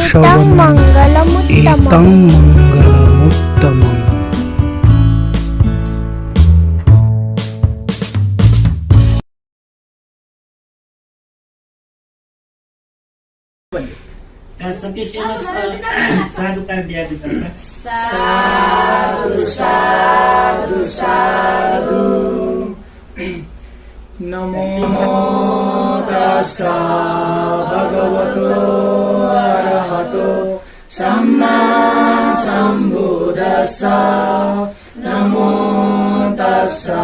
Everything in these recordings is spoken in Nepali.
श्रवणम् एतं मङ्गलमुत्तमम्। साधुकार दियादि साधु साधु साधु नमो तस्सा भगवतो अरहतो सम्मा सम्बुद्धस्सा नमो तस्सा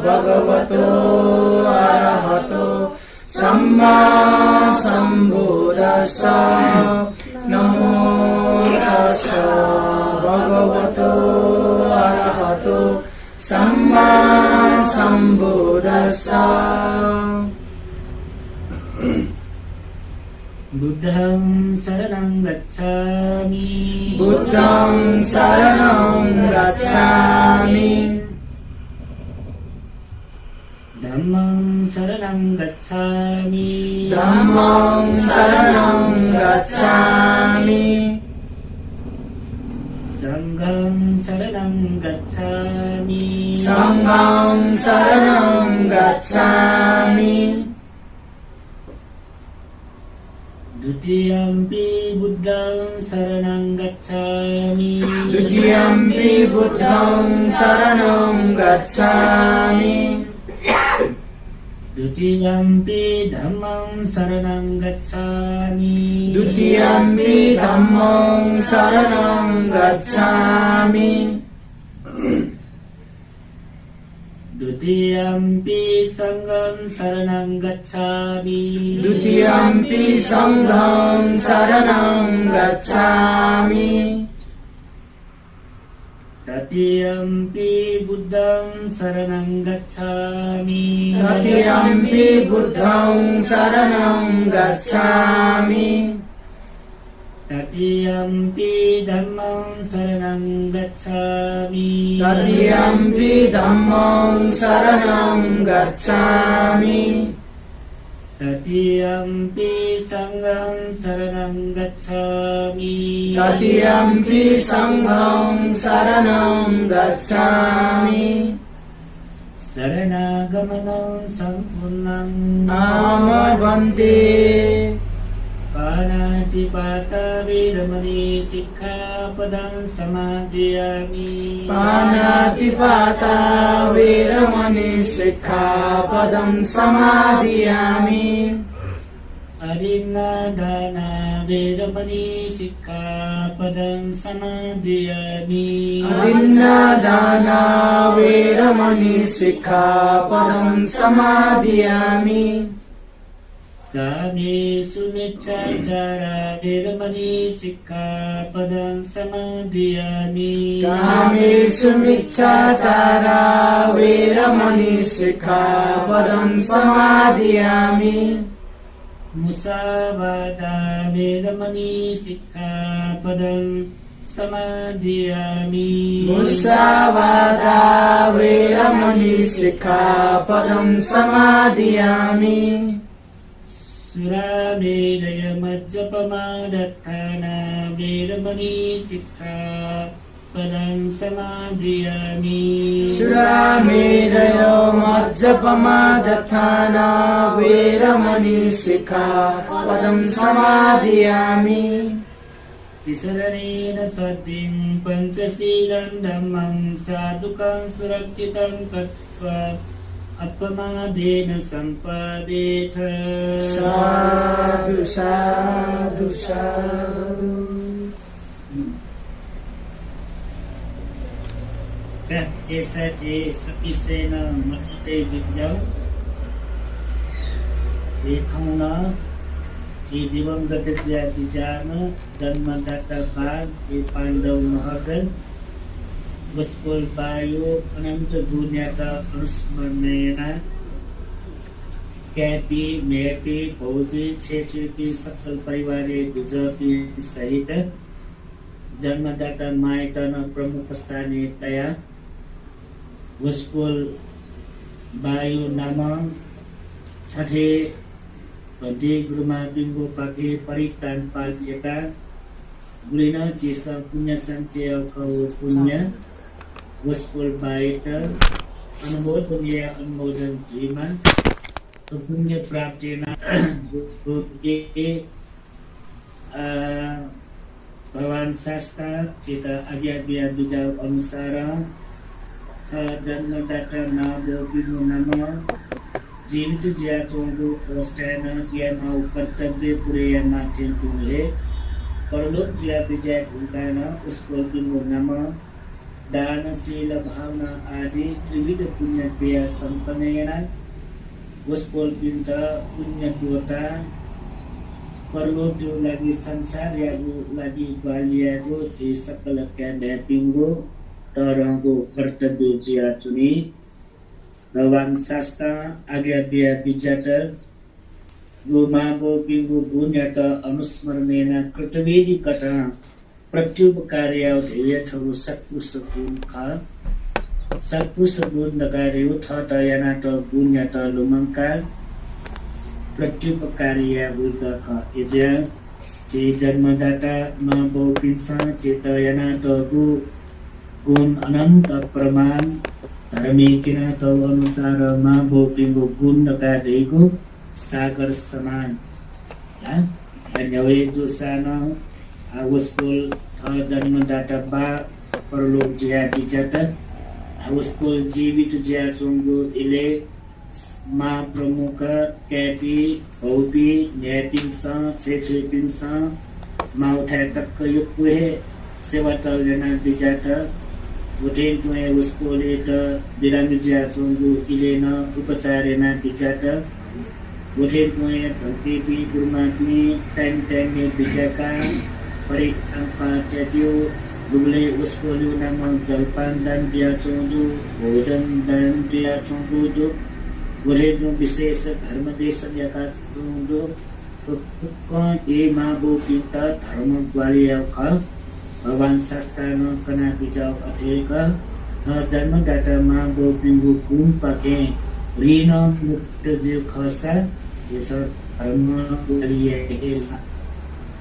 भगवतो अरहतो सम्मा सम्बुद्धस्सा नमो तस्सा भगवतो अरहतो सम्मा सम्बुद्धस्सा। बुद्धं शरणं गच्छामि बुद्धं शरणं गच्छामि धम्मं शरणं गच्छामि धम्मं शरणं गच्छामि संघं शरणं गच्छामि संघं शरणं गच्छामि द्वितीयम्पि बुद्धं शरणं गच्छामि द्वितीयम्पि बुद्धं शरणं गच्छामि द्वितीयम्पि धम्मं शरणं गच्छामि द्वितीयम्पि धम्मं शरणं गच्छामि द्वितीयम्पि संघं शरणं गच्छामि द्वितीयम्पि संघं शरणं गच्छामि तृतीयम्पि बुद्धं शरणं गच्छामि तृतीयम्पि बुद्धं शरणं गच्छामि तृतीयम्पि धम्मं शरणं गच्छामि तृतीयम्पि धम्मं शरणं गच्छामि तृतीयम्पि संघं शरणं गच्छामि तृतीयम्पि संघं शरणं गच्छामि शरणागमनं सम्पूर्णं आमवन्ते पाणातिपाता वेरमणि सिक्खापदं समादयामि पाणातिपाता वेरमणि सिक्खापदं समादयामि अदिन्नादाना वेरमणि सिक्खापदं समादयामि अदिन्नादाना वेरमणि सिक्खापदं समादयामि कामेषु मिच्छाचारा वेरमणि सिक्खापदं समादयामि कामेषु मिच्छाचारा वेरमणि सिक्खापदं समादयामि मुसावादा वेरमणि सिक्खापदं समादयामि मुसावादा वेरमणि सिक्खापदं समादयामि सुरामेरयमज्जपमादत्ताना वेरमणि सिक्खापदं समादयामि सुरामेरयो मज्जपमादत्ताना वेरमणि सिक्खापदं समादयामि त्रिशरणेन सद्यं पञ्चशीलं धम्मं साधुकं सुरक्षितं कृत्वा अपमादेन सम्पादेथ साधु साधु साधु। यसै सपिसेन मथिते विद्यौ जे खाउन जे दिवंगत ज्याति जान जन्मदाता बाग जे पाण्डव महर्जन वस्पोल बायो अनंत दुनियाका अनुस्मरणीय क्यापी मेपी भौपी छेचुपी सकल परिवारे गुजपी सहित जन्मदाता मायटन प्रमुख स्थानीय तया वस्पोल बायो नाम छठे Ganti Guruma Bimbo Pake Paritan Paljeta Gulina Jisa Punya Sancaya Kau Punya Waspul Baita Anumodhan Ya Anumodhan Jiman Punya Praptina Bukti Bhawan Sasta Cita Agya Bijau Anusara Janma Data Nabo Binu Nama जीवित जिया चोंगु अवस्थाना किया माउ कर्तव्य पूरे या नाचिन तुमले परलोक जिया विजय भूताना उस कोल्पिंगो नमा दान शील भावना आदि त्रिविध पुण्य क्रिया संपन्नेना उस कोल्पिंग पुण्य दुता परलोक जो लगी संसार या लगी बालिया को जी सकल क्या दैपिंगो तरंगो कर्तव्य जिया चुनी Bhawan Sasta Agya Bijata Gumabo Bingu Bunyata Anusmarnena Kritavedi Kata Pratyupakarya Udhaya Satpu Sakun Kha Satpu Sakun Nagari Uthata Yanata Bunyata Lumangka Pratyupakarya Udhaka Ija Ci Janmadata Mabo Pinsa Cita Yanata Gun Ananta Praman Dharmi kina tau anusara mabo pingo gun nakadeku sagar saman. Ya, banyawe jo sana awuspul janma data ba perlu jaya bijata awuspul jivit jaya chungu ile ma pramuka kepi hobi nyapinsa chechupinsa mau thetak yukwe sewatal jana bijata Utain tuai uspole ta dirami jia chungu ilena upacarena bijata Utain tuai bhakti gurmatni time ne bijaka parik angpa jatio Gule uspole nama jalpan dan dia chungu bhojan dan dia chungu do Utain tu विशेष धर्म देश यका chungu Tukka e mabo pinta dharma gwaliya ka Bhawan Sastana Kana Bijau Atheka Janma Data Mabo Bingu Kum Pake Rina Mukta Jiv Khasa Jesa Dharma Gwaliya Hela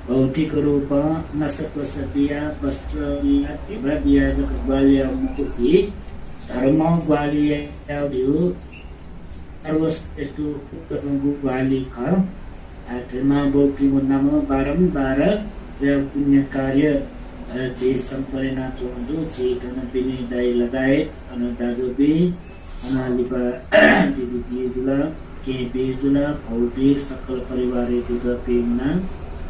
Bautik Rupa Nasakwa Satya Pastraviya Tibabiya Gwaliya Mukuti Dharma Gwaliya Yaudiu Arwas Testu Ketunggu Gwali Kha Athema Bautik Nama Baram Bara Yang punya karya Ji sampurna chundu ji kana bini dai lagai ana dajobi ana liba dibi jula ke be jula bauti sakal paribare tuja pimna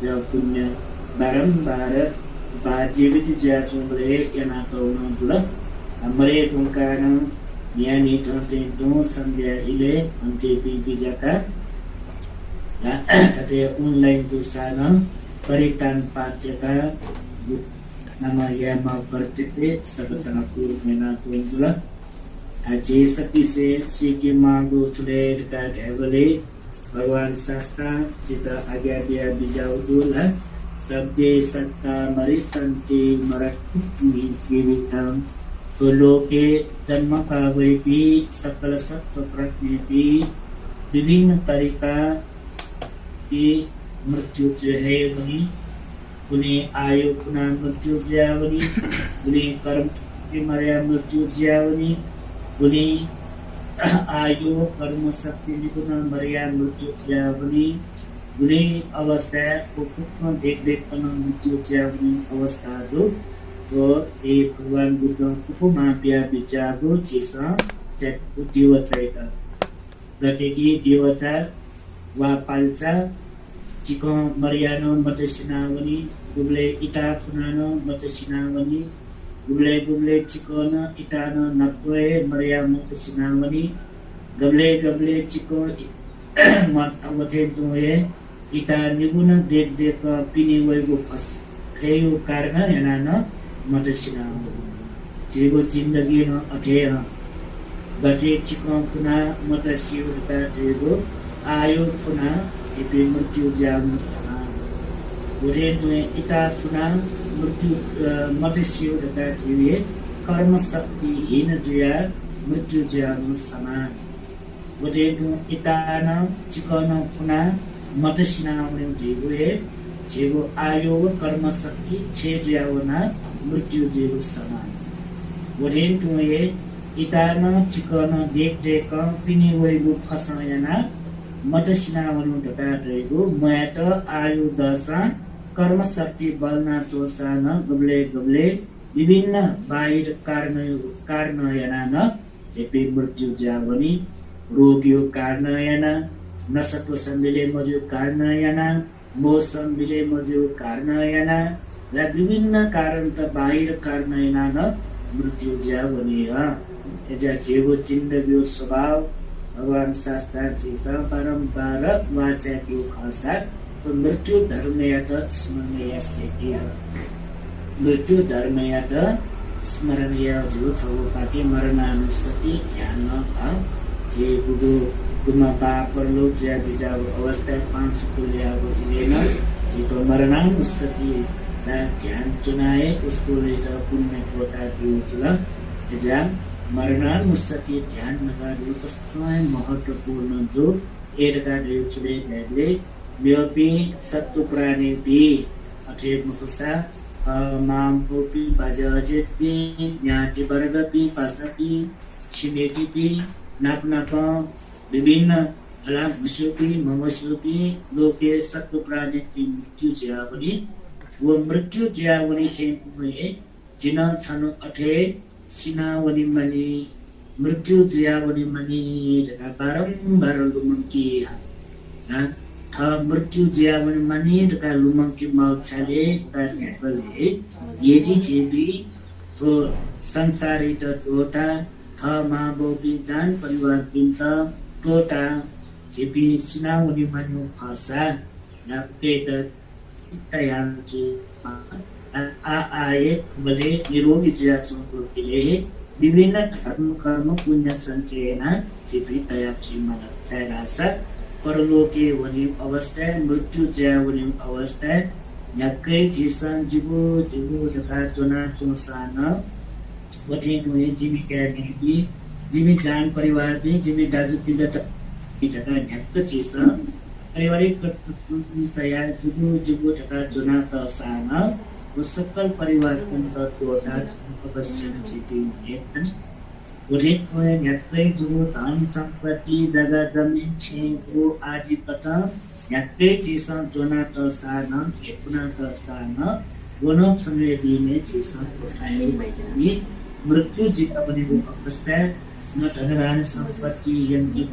ya punya barambar ba jibit ja chumbre yana kauna jula amare tungkana nyani tonte tu sandya ile ante pi bijaka ya tate online tu sana paritan patyaka nama Yama Pertipe Sabatana Kur Mena Tuinjula Aji Sakise Siki Mago Chule Dekat Evale Bhawan Sasta Cita Agya Dia Bijau Dula Sabde Satta Marisanti Marakutni Givitam Tuloke Janma Kavaipi Sakala Satta Pratniti Divina Tarika Di Murtyu Jahevani Buni ayu puna murtyu jawani, buni karma sakti marya murtyu jawani, buni ayu karma sakti puna marya murtyu jawani, buni avastha ukutma dek puna murtyu jawani avastha do, to e Bhagwan Buddha upama pya bijago jisa cek diwacaita. Berarti diwaca wa palca Jika Mariano Matasinawani, Gule Ita Funano Matasinawani, Gule Chikona Itano Nakwe Maria Matasinawani, Gable Chiko Mat Amatentuye, Ita Niguna Dek Pini Wego Pas, Kayu Karna Yanana Matasinawani. Jigo Jindagi no Ateha, Bate Chikon Puna Matasiu Jigo, Ayu Funa. Jipi murtyu jam sana, Ure tuhe ita funa murtyu matisyu data jiwe karma sakti hina juya murtyu jam sana, Ure tuhe ita na chikona funa मतसिनावने जीवुए जीव आयो कर्म शक्ति छे ज्यावना मृत्यु जीव समान वरेन तुए इतान चिकन देख देख पिनी वैगु फसयना मतसिनावनु ढका रहेको मयात आयु दशा कर्म शक्ति बलना चोसान गबले गबले विभिन्न बाहिर कारणयना जेपी मृत्यु ज्यावनी रोगियो कारणयना नसत्व सम्बिले मजु कारणयना मौसम बिले मजु कारणयना र विभिन्न कारण त बाहिर कारणयना न मृत्यु ज्यावनी एजा जीव जिन्दगी स्वभाव भगवान शास्त्र चिसा परम्परा वाचाको खासा तो मृत्यु धर्मयात स्मरणीय सेकिया मृत्यु धर्मयात स्मरणीय जो छौ पाके मरणानुसति ध्यान जे गुरु गुमा परलोक ज्या बिजाव अवस्था 5 कुल्याको दिलेन जीको मरणानुसति ध्यान चुनाए उसको लेकर पुण्य कोटा दियो जुल एजा मरणानुसति ध्यान नगर्यो तस्मै महत्त्वपूर्ण जो एरका दियो चुले हेले म्योपी सत्तु प्राणी पी अथेर मुकुसा माम पोपी बाजाजेपी न्याति वर्गपी पासपी छिमेटी पी नापनाप विभिन्न अला मुसुपी ममसुपी लोके सत्तु प्राणी पी मृत्यु ज्यावनी वो मृत्यु ज्यावनी चाहिँ जिन छनु अठे सिनावनी मनी मृत्यु ज्यावनी मनी बारम्बार लुमकी थ मृत्यु ज्यावनी मनी ढका लुमकी मौछाले ताले यदि चेपी तो संसारी त टोटा थ माबोपी जान परिवार पिन्त टोटा चेपी सिनावनी मनी फसा नापे त तयार आए बले निरोगी ज्या चोले विभिन्न धर्म कर्म पुण्य सञ्चयना चिपी तयार चिमा चाइरासा परलोके वनि अवस्था मृत्यु ज्या वनि अवस्था याकै जिसन जीवो ढका चोना चोसान वठे नुए जीविका दिबी जीवी जान परिवार बि जीवी दाजु पिजट ढका ढ्याक्क चिस पारिवारिक तयार जीवो ढका चोना तसान सकल परिवार तत्वटा अवश्य चिति हेतन उठे यात्रै जो धन सम्पत्ति जग्गा जमिन छेको आदि पट यात्रै चिस जोना तसान हेपुना तसान गोन छने दिने चिस उठाए मृत्यु जीवने अवस्था न धनरान सम्पत्ति यन्ति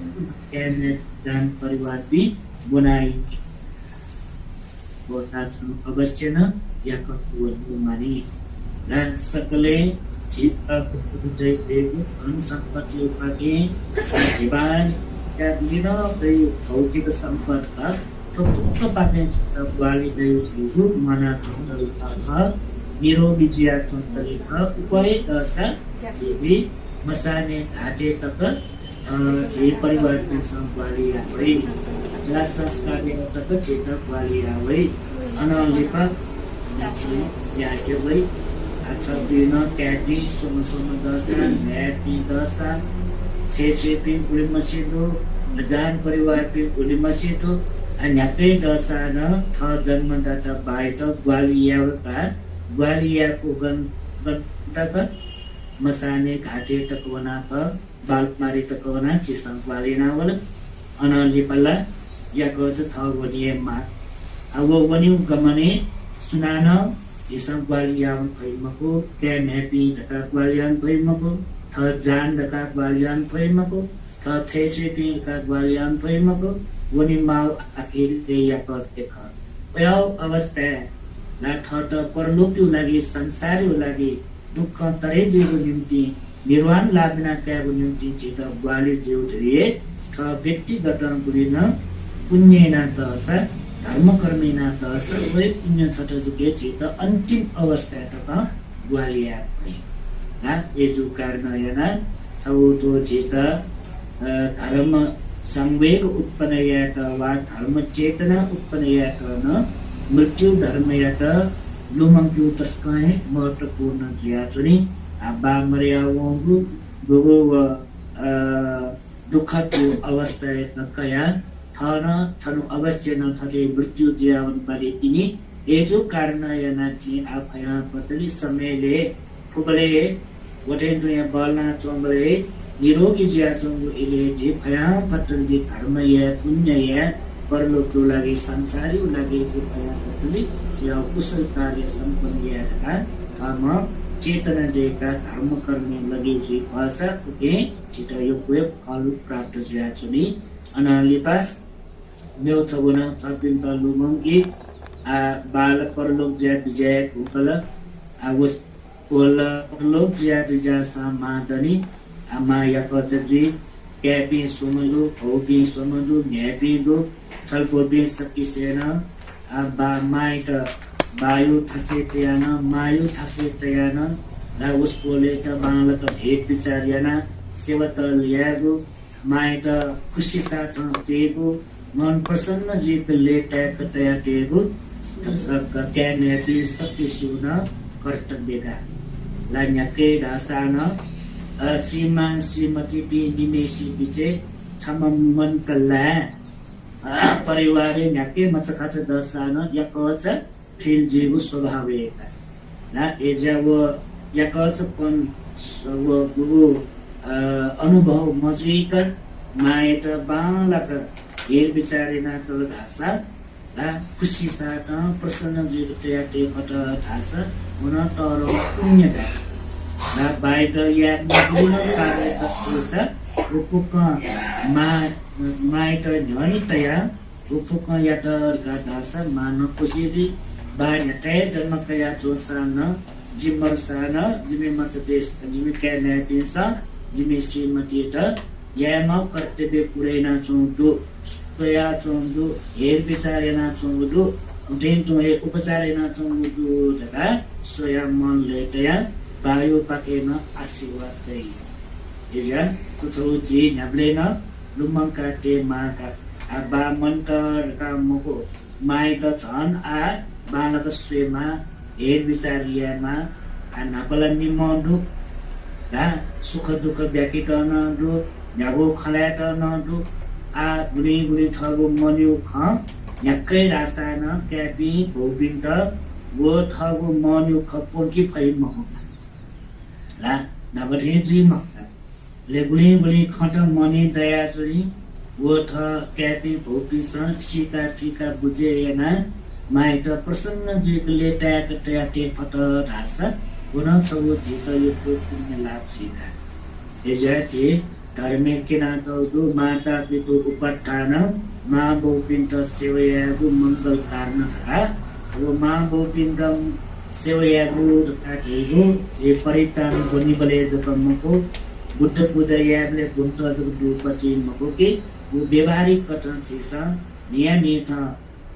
क्याने जान परिवार भी बनाई बोता अवश्य न या कत्वहरू मानि र सकले धन सम्पत्ति उपाके जीवन क्या निरन्तै भौतिक सम्पदका थुप्रो पाक्ने बाली दैवहरू मना चन्द्रलेख निरोगी जिया चन्द्रलेख उपय दशा जेबी मसाने घाटे तक जे परिवार पेन्सन बाली आवै लास संस्कार तक चेतक बाली आवै अनलिपा या वै अच्छा दिन क्याटी सोनो सोनो दशा म्याटी दशा छे पिन पुली मसिदो जान परिवार पिन पुली मसिदो अन्याकै दशा न थ जन्मदाता बाहिर ग्वालियाको गन्तक मसाने घाटे तकवना प बालमारी तकवना चिसं ग्वालिनावल अनलिपला या गज थ वनिए मा अब वनिउ गमने सुनान चिसं ग्वालियान फैमको क्यान ह्यापी ढका ग्वालियान फैमको थ जान ढका ग्वालियान फैमको थ छेछे पि ढका ग्वालियान फैमको वनि माउ आखिर या देख यो अवस्था ला थ त परलोकको लागि संसारको लागि दुःख तरै जीवको निम्ति निर्वाण लाग्न क्याको निम्ति चित ग्वाली जीव धरिए थ व्यक्तिगत गुरिन पुण्यना दशा धर्म कर्मेना दशा वै पुण्य छटजुके चित अन्तिम अवस्था तक ग्वालिया ना एजु कारणयना छौतो चित धर्म संवेग उत्पन्नयात वा धर्म चेतना उत्पन्नयात न मृत्यु धर्मयात लुमंक्यु तस्कै महत्वपूर्ण क्रियाचुनि आबा मर्यावंगु दुःखको अवस्था नकया थ थन छनु अवश्य न थके मृत्यु जीवन पाले तिनी एजो कारण याना ची आफया पतली समयले फुबले वटेन्द्र या बलना चोंबले निरोगी जिया चोंगु इले जे भया पतल जे धर्म या पुण्य या परलोक लागि संसारी लागि जे भया पतली या कुशल कार्य सम्पन्न या काम चेतना देका धर्म कर्म लगे जे भाषा के छिटा यो कोय फल प्राप्त जिया चुनी अनालिपा मेउ छगुना छपिन त लुमंगी आ बाल परलोक ज्या विजय उपल आ वस पोल परलोक ज्या विजय समादनी आमा यापजि क्यापी सोमलु भोपी सोमलु न्यापी गो छलपोपी सकी सेना आ बा माइत वायु थासे तयान मायु थासे तयान ला उस पोले त बालक भेट विचारियाना सेवतल ल्यागो माइत खुशी साथ तेगो मन प्रसन्न जीवले ट्याक तया तेगो सबका क्यानेपी सत्य सुन कर्तव्यका लान्याके दासान श्रीमान श्रीमती पी निमेशी बिचे छमम मन कल्ला परिवारे न्याके मचखाच दर्शन यकच फिल जीव स्वभावेका ना एजा वो यकच पन वो गुरु अनुभव मजुइक माइत बालक हेर विचारेना त भाषा ला खुशी साथ प्रसन्न जीव तयाते पट भाषा हुन तर पुण्यका ला बाइत या गुण कार्य तत्वसा उपक माइत न्हय तया उपक यातरका भाषा मान खुशी बाण तय जन्म कया जोसान जिमर सान जिमे मच देश जिमे क्याने पिसा जिमे श्रीमती त यामा कर्तव्य पुरैना चोंदु तया चोंदु हेर विचारेना चोंदु उठेन तोए उपचारेना चोंदु दका सोया मन लेतया बायो पाकेन आशीर्वाद दै एजा कुछौ जी न्याब्लेन लुमंका ते माका आबा मन्तर का मको माइत छन आ बालक स्वेमा हेर विचारियामा आ नापला निमन्दु रा सुख दुःख व्याकीकरण दु न्यागो खलाट नदु आ गुली गुली थगो मन्यु ख न्याक्कै रासान क्यापी भोबिन्द वो थगो मन्यु ख पोकी फै महो ला नबथे जी मक्ता ले गुली खट मनि दया जोरी वो थ क्यापी भोपी स सीता टीका बुझेना माइत प्रसन्न जीवले ट्याक ट्याके फट ढास गुण सबो जित यो पुण्य लाभ सीता एजाति धर्मे किनातौदु माता पितु उपत्थान मा बहुपिण्ड सेवयागु मङ्गल कारण वो मा बहुपिण्ड सेवयागु ताकेगु जे परितान बनि बले जकमको बुद्ध पूजा याबले गुन्त जगदुपति मको के वो व्यवहारिक कथन छिस नियमित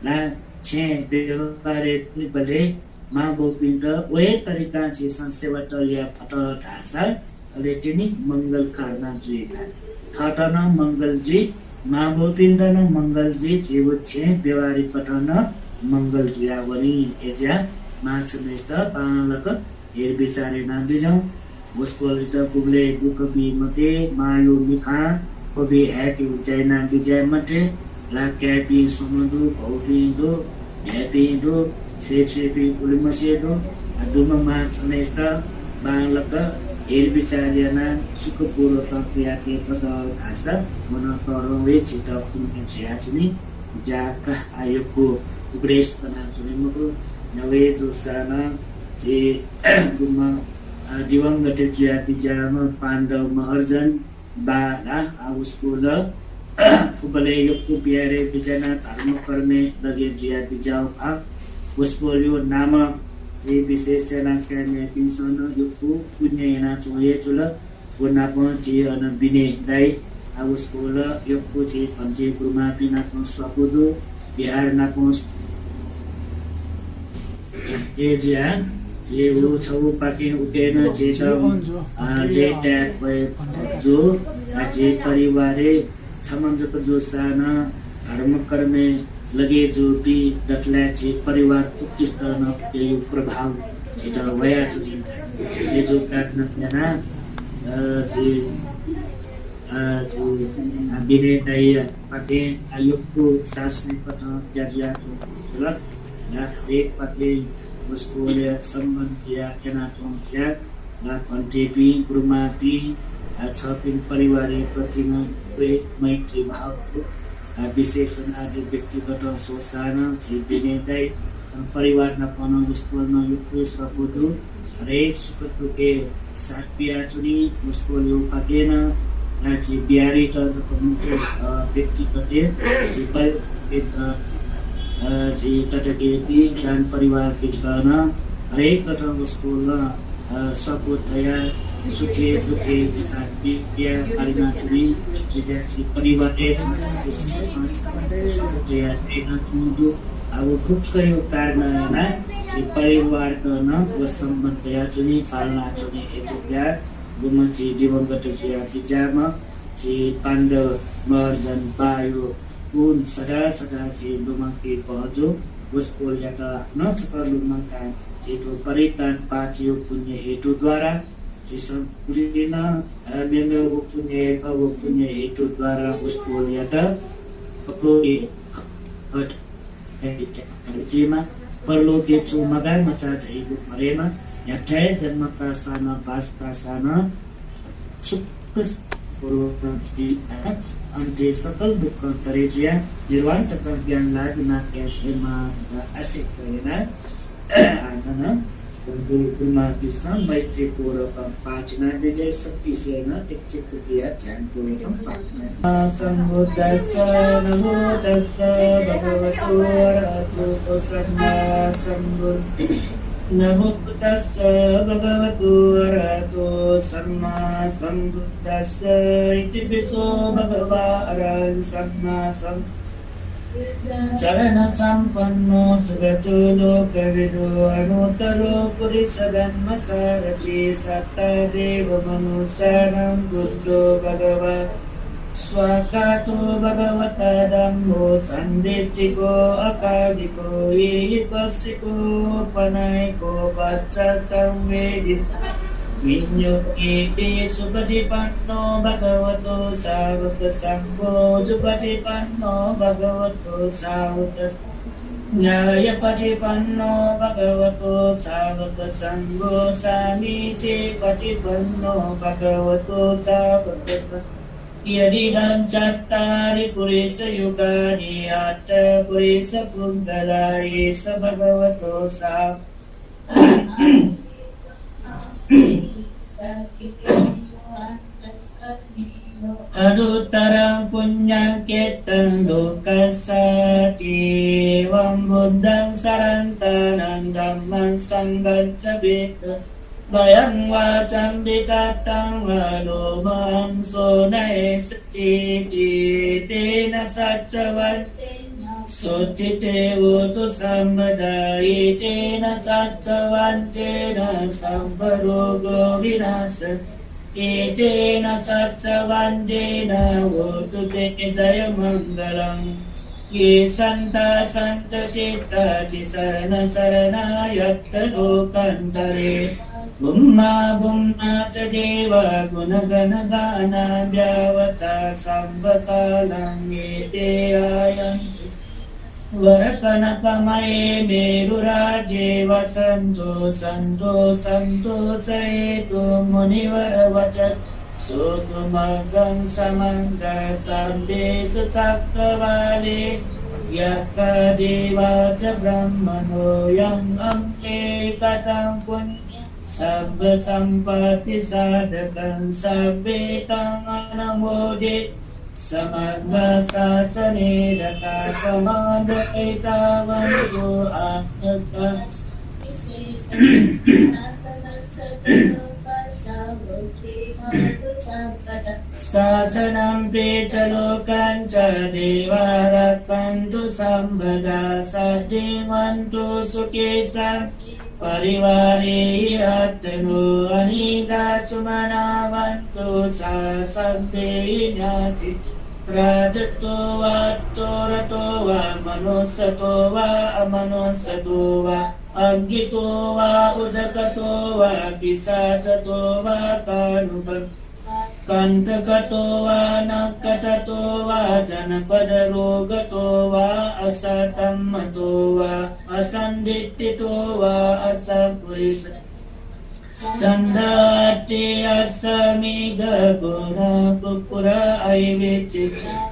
ला छे व्यवहारे बले मा बहुपिण्ड ओए तरिका छिस सेवा तलिया फट ढासा लेटिनी मंगल कारण जुइका ठटन मंगल जी महाभूपिण्डन मंगल जी जीव छे व्यवहारिक पठन मंगल जुयावनी एजा माछमेस्त पालक हेर विचारे ना दिजौ उसकोलित पुगले दुख बिमते मायो मिखा कवि ह्यापी उचाइना विजय मते ला क्यापी सुमदु भौपिन्दु ह्यापिन्दु छेपी उलिमसेदु दुम माछमेस्त पालक हेर विचार्यना सुखपूर्वक क्रियाके पद भाषा मन तरवे छिट पुण्य छ्याचनी जाका आयोगको उपदेश तना जुनिमको नवे जोसाना जे गुमा दिवंगत ज्या विजयमा पाण्डव महर्जन बाला आउस्कुल फुबले योगको बिहारे विजना धर्म कर्मे लगे ज्या विजय आ उसपोलियो नाम जे विशेषना क्याने पिसन योगको पुण्यना चोये चुल गुना पची अन बिने दाइ आउस्कुल योगको जे भन्जे गुरुमा पिना को सपुदु बिहार ना को एजिया जे वो छौ पाकिन उकेन जे त डेटा जो जे परिवारे समञ्जक जो साना धर्म कर्मे लगे जो भी दतला जे परिवार उत्कृष्टन यो प्रभाव छिट वया जुनि ये जो काट्न जना जे Bine dai pate ayukku sasni pada jadian tulak ya dek pate muskolia सम्बन्धिया केना चौथिया ना कन्टेपी गुरुमापी छपिन परिवार प्रतिमा मैत्री भावको विशेषण आज व्यक्तिगत सोसान विनयदाय परिवार नपन मुस्कोल स्वपुदु हरेक सुख दुखे साथ पिया चुनी मुस्कोल यो पाकेन जी बिहारी व्यक्तिगत जी तटकेती ज्ञान परिवार गर्न हरेक तथा मुस्कोल सपुदया सुखे दुखे साथ पिया पारिमा चुनी जी परिवार अब ठुक्क यो कारणमा परिवार गर्न सम्बन्धया चुनी पालना चुनी हेतुका गुमची दिवंगत विजामा पाण्डव मर्जन वायु कुन सदा सदा लुमकी पहजो उसपोल्याका नचकर लुमका तो परितान पाठ्यो पुण्य हेतुद्वारा सम्पूर्ण मेमेको पुण्य हेतुद्वारा उसपोल्याका परलोके चुमगा मचा धैगु मरेमा याठाय जन्मका साना बासका साना सुख अन्त्य सकल दुःख तरेजिया निर्वाण तक ज्ञान लाग्ना केमा आशिक करेना आनन कुंतु कुमातिसा मैत्री पूर्वक पाठना विजय शक्ति सेन इच्छित दिया ध्यान पूर्वक पाठना समुद्रस्स नमो तस्स भगवतो अरहतो सम्मा सम्बुद्ध नमो तस्स भगवतो अरहतो सम्मा सम्बुद्धस्स इति विशो भगवा अरहं सम्मा चरण संपन्नो सुगतो लोकविदो अनुत्तरो पुरुषधर्म सारथि सत्तादेव मनुष्याणां बुद्धो भगवा स्वाकातो भगवता धम्मो सन्दिट्टिको अकालिको येहिपस्सिको पनायको पश्चात्तं वेदित विन्युक्ते सुपटिपन्नो भगवतो सावक संघो जुपटिपन्नो भगवतो सावक न्यायपटिपन्नो भगवतो सावक संघो सामीचे पटिपन्नो भगवतो सावक यदिदं चत्तारि पुरुषयुगानि अत्र पुरुषपुङ्गलानि स भगवतो सा अनुत्तरं पुण्यं केतं लोकस्याति एवं बुद्धं शरन्तं धम्मं सङ्गच्छेत् वयं वाचं विततं लोभं सोनयेति तेन सच्चवन् सोचिते वोतु सम्पदायि तेन सच्चवञ्चेन सर्वरोगो विनाश एतेन सच्चवञ्चेन वोतु ते जयमङ्गलम् ये सन्ता सन्तचित्ता चिसन शरणायत्त लोकान्तरे बुम्मा बुम्मा च देवा गुणगणगाना व्यावता सम्भकालं एते आयन्तु वरकनकमये मेरुराजे वसन्तो सन्तोषयेतु मुनिवरवचत् सोतुमगं समङ्ग सन्देश चक्रवाले यः देवा च ब्रह्मणो यं अङ्के कथं पुण्य सर्वसम्पत्ति साधकं सर्वेतं अनुमोदे समग्र शासने रकाकमादयितावन्तो शासनं पे च लोकं च देवा रक्षन्तु सर्वदा सजीवन्तु सुखे परिवारे अत्तनो अनिगा सुमनावन्तु सा सभ्ये ज्ञाति राजतो वा चोरतो वा मनुष्यतो वा अमनुष्यतो वा अज्ञितो वा उदकतो वा पिशाचतो वा कानुक Kantakato wa nakatato wa janapadaro wa asatammato wa asandittito wa asapurisa Candati asamiga guna pupura aivici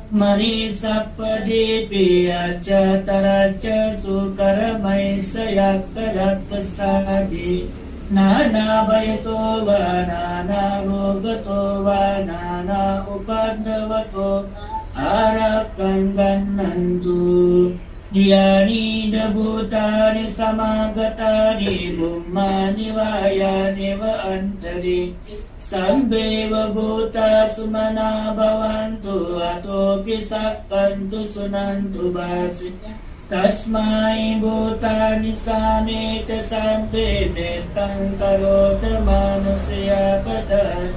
Mari sapadi piyaca taraca sukaramai sayakkarapasadi Nana bayato wa nana rogato wa nana upadavato Arakan ganandu Diyani dabutani samagatani Bummani vayani va antari Sambeva bhuta sumana bhavantu Atopi sakkantu sunantu basi Tasmai bhutani sameta sampe Netang karota manusya kata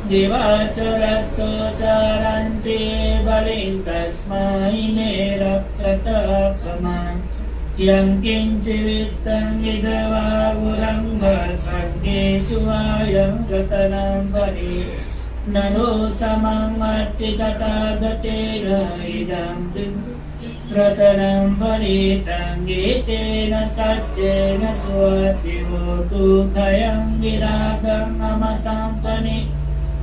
Divacarato caranti baling tasmai nerakratapama Yang kincivitang idava uranga sangge suayang ratanam bari Nano samang mati tatagatena idam ratanam bari tanggitena saccena suati votu kayang viragam amatam pani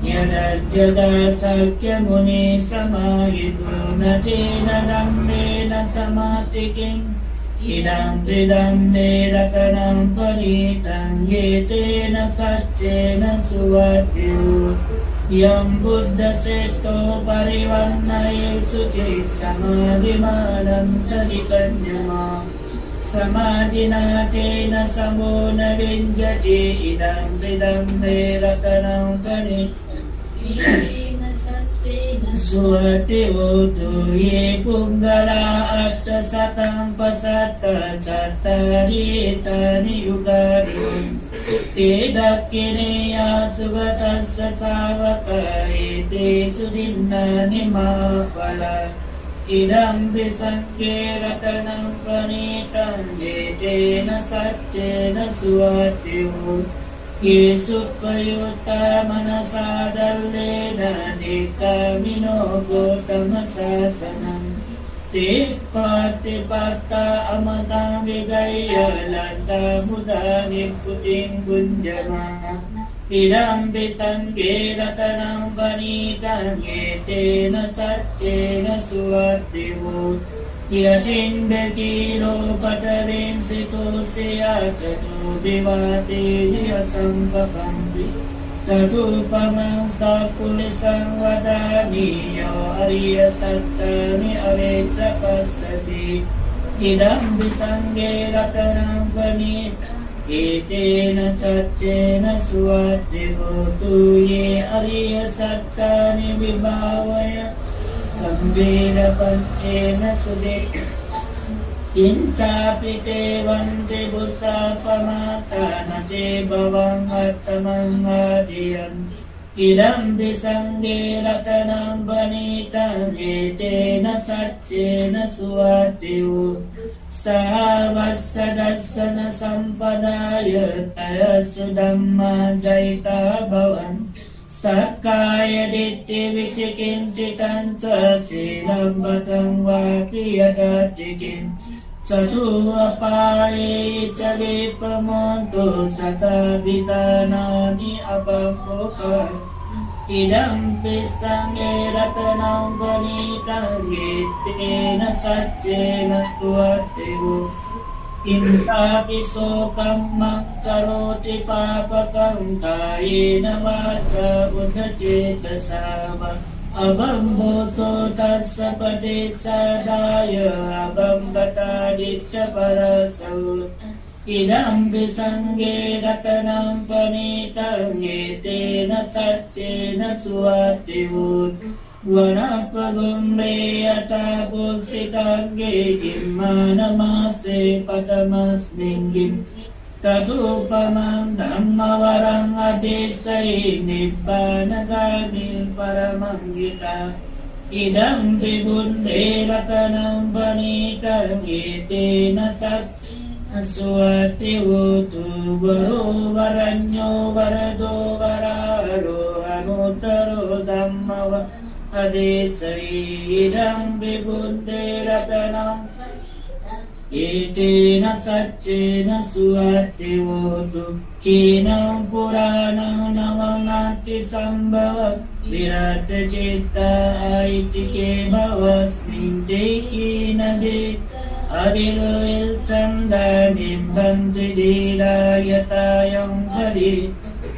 Yadajjada sakya muni samahitu Najina dhammena samatiking Idam pridam neratanam paritang Yetena saccena suvatiu Yam buddha seto parivannaye suci Samadhimanam tadikanyama Samadhina tena samona vinjati Idam pridam neratanam paritang Suati votu ye punggala atta satang pasata catarita niyugari Tidakkiniya sugatassa savaka iti sudinna nimapala Idam visangke ratanam pranitang yetena saccena suativu Yesupayutta manasadallena nikamino gotama sasanam Tipatipatta amatang vigaya lanta muda nikuting gunjama Idam visangke ratanam vanitang yetena saccena suativu Yajindakilo patarin situ siya catu divati niya sampapambi Tatu pamang sakulisang wadani yo ariya satsani areca pasati Idam bisangge ratanam vanita Itena saccena suati votu ye ariya satsani vibhavaya Gambira pantena sudek Inca pite vante busa pamata Nate bhavang attamang adiyan Idam bisangge ratanam vanitang Yetena saccena suvatiu Savassadasana sampadaya Taya sudamma jaita bhavan Sakaya ditti vichikincitan ca silam batang vapi yadatikin Catu apaye cali pamonto cata vitanani abamboka Idam pistangge ratanam vanitang Yetena saccena stuativu Inta pisokam makkaroti papakam kayena vaca uddhacetasava Abamboso tassa padicadaya abambhataditta parasau Idam visangge ratanam panitang Yetena saccena suvatiu Vanapagumbe atapusitange Gimmanamase patamasmingim Tatupamam dhammavarang adesai Nibbanagami paramangita Idam vibunde ratanam vanitang Yetena saccena suvatiu Varo varanyo varado vararo Sanuttaro Dhammava Adesairam Vibhuddhe Ratanam Etena Satchena Suattivo Dukkhinam Puranam Navamati Sambhava Virata Citta Aitike Bhavasmin Dekina De Adiluil Chanda Nimbante Dirayatayam Hari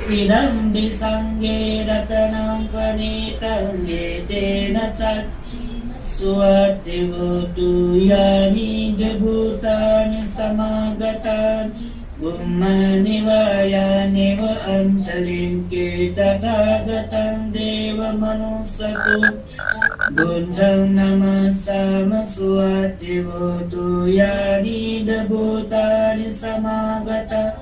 Idam Disanghe Ratanam Panitam Etena Sat Suattivotu Yani Debhutani Samagatan Ummani Vayani Va Antalinke Tathagatam Deva Manusatu Buddham Namasama Suattivotu Yani Debhutani Samagatan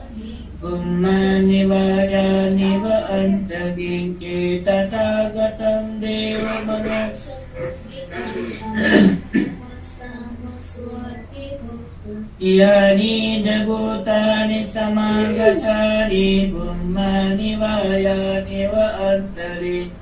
Ummani Vayani Va Antalinke Tathagatam Deva Manusatu Yani Debhutani Samagatani Bummani Vayani Va Antari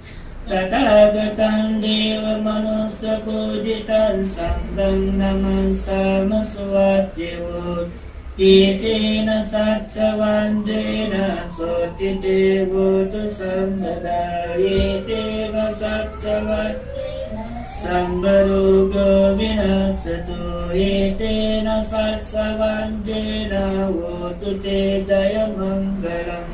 Tathagatam Deva Manusa Pujitan Sambham Namasama Suvattivo Itena Satchavanjena Sotite Votu Sambhada Iteva Satchavanjena Sambharuga Vinasatu Etena Satsavanjena Votu Te Jaya Mangalam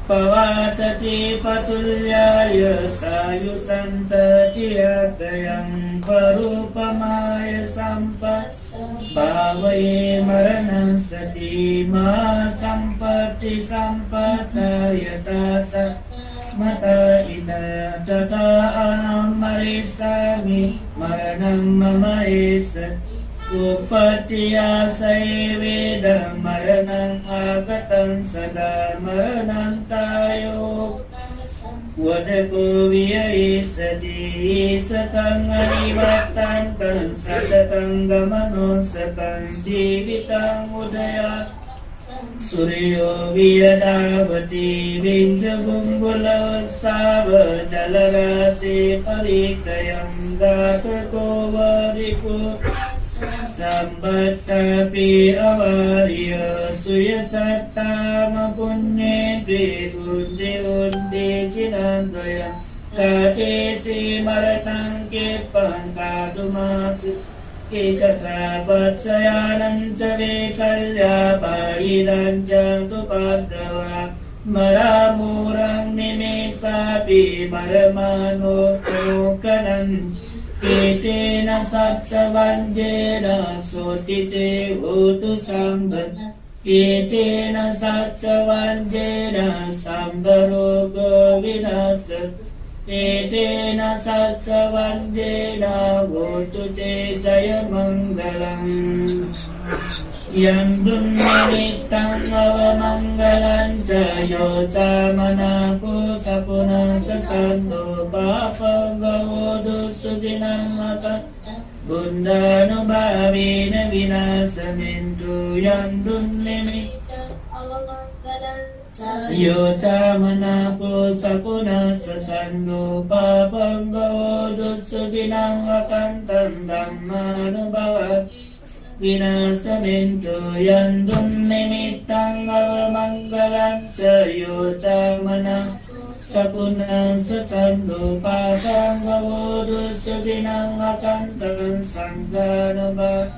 Pavatati Patulyaya Sayusantati Akayam Parupamaya Sampas Bhavaye Maranasati Ma Sampati Sampatayatasa Mata ida tata anam marisami maranam mama esa upatiya saiveda maranam agatam sada maranam tayo wadako viya isati isatang arivatan tan satatang gamano satang jivitang udaya Suryo Viyadavati Vinjagumbula Sava Jalarasi Parikayam Gatako Variku Sambattapi Avarya Suyasattama Punye Dvigundi Undi Chinandaya Katesi Maratang Kipang Kadumatsu Kikasa Vatsayanam Chave Kalya Paidan Jantu Padava Maramurang Nimisapi Maramano Kokanam Kitena Satchavanjena Sotite Utu Sambad Kitena Satchavanjena Sambaroga Vinasat Etena Satsavanjena Votu Te Jaya Mangalam Yandun Nimittang Avamangalam Jayo Chamanaku Sapuna Sasando Papagavodu Sudinam Maka Bundanu Bhavina Vinasamintu Yandun Nimittang Avamangalam Yo Chamanaku Sapuna Sasando Papagavodu Sudinam Vakantam Dhammanubhavat Vinasamintu Yandun Nimittang Avamangalam Jayo Chamanaku Sapuna Sasando Papagavodu Sudinam Vakantam Sanghanubhavat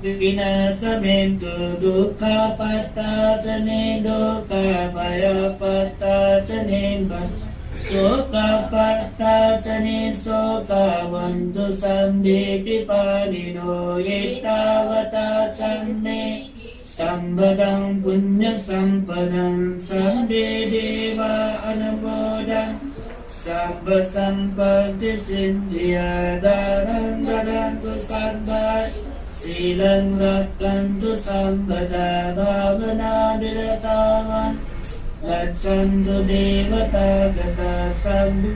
Vinasamintu dukkha patacane dukkha bhaya patacane soka patacane soka vantu sambhi palino etavata channe sambadam punya sampadam sambhe deva anumodam sabba sampati sindhya dharam dharantu saddha Silang rakkantu sambada bhavana viratavan Lachantu devata gata sambhu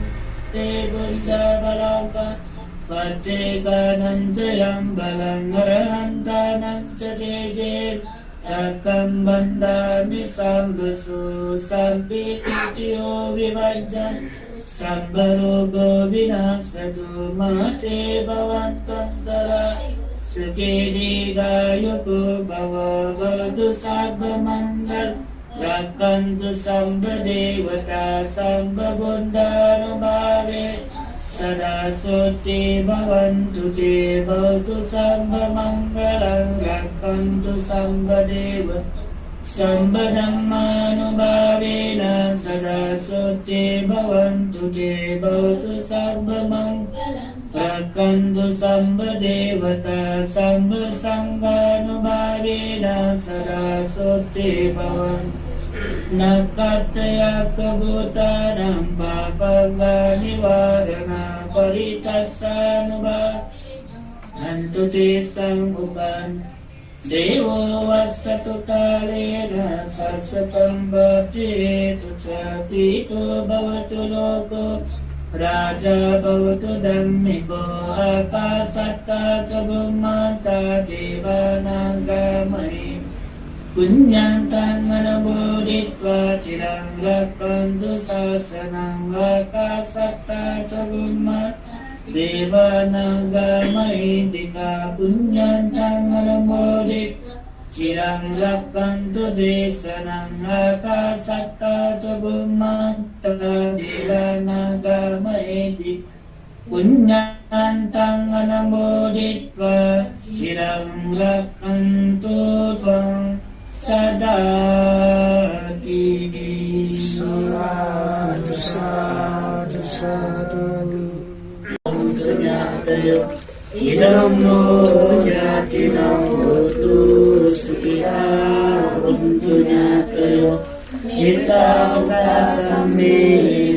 te buddha balaka Vachekananca yambalang arahantananca jeje Rakam bandami sambasu sampi titiyo vivajan Sabbarogo vinasatu mate bhavantantara Sukhi gayoku bhava vadu sabba mangal Rakantu samba devata samba bundanu bhave Sada soti bhavantu te bhavatu samba mangalam Rakantu samba deva samba dhammanu bhavena Sada soti bhavantu te bhavatu samba mangalam Rakantu samba devata samba sanghanu bhavena Sada soti bhavantu Nakataya kabutaram papaga nivarana paritasanubha Antu te sambupan Devo vasatu kalena sasa sambhati tuca pito bhavatu loko Raja bhavatu dhammiko akasata cabumanta devanangamani Punyantang anabodhitva cirang lakantu sasanang akasata cagummat devanangamahindika Punyantang anabodhitva cirang lakantu desanang akasata cagummat devanangamahindika Punyantang anabodhitva cirang lakantu tvang sadati Sadhu, sadhu, sadhu. Ternyata idam no jatinam hotu sutiha untunya kayo kita sami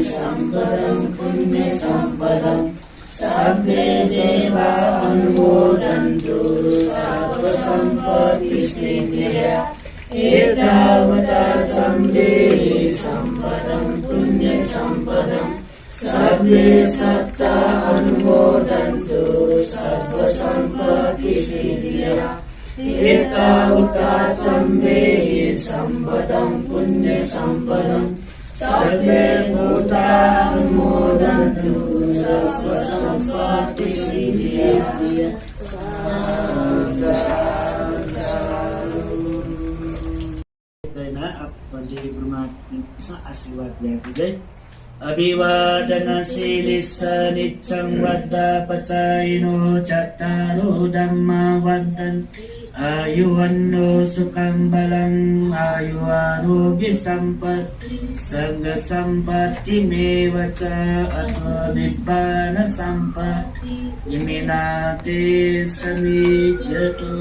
sampadam punya sampadam sabbe deva anumodantu sarva sampati siddhya Etavata sambe sampadam punya sampadam sabbe satta anumodantu sarva sampati siddhya Etavata sambe sampadam punya sampadam sabbe satta anumodantu sarva sampati siddhya Jadi bermakna asiwat yang bijay Abhivadana silissa niccang vadda pacayino cattaro dhamma vaddan Ayuvanno sukam balang ayu arogya sampatti Sangha sampatti mevaca atva nibbana sampatti Iminate samijjatu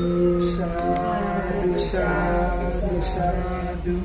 Sadhu, sadhu, sadhu.